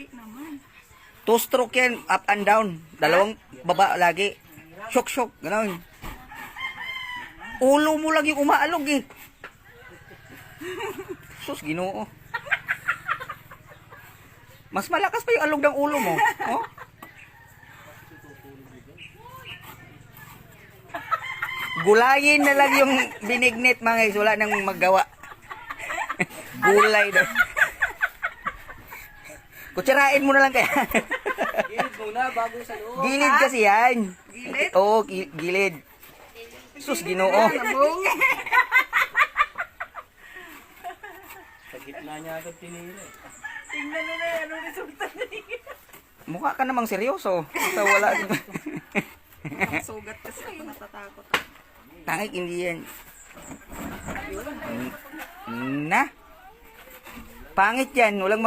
Hindi naman. Two stroke yan, up and down. Dalawang baba lagi. Shock, gano'n. Ulo mo lang yung umaalog eh. Sus, Ginoo. Mas malakas pa yung alog ng ulo mo. Oh? Gulayin na lang yung binignit mga guys. Wala nang magawa. Gulay daw. Kutsarain mo na lang kaya. Gilid muna bago sa loob. Gilid kasi yan. Gilid? Oo, gilid. Sus, Ginoo. Sa gitna niya agad tinira. Tingnan mo na yan. Anong resulta niya? Mukha ka namang seryoso. Basta wala. Ang sugat kasi ako natatakot. Tangik, hindi yan. Na? Pangit yan. Walang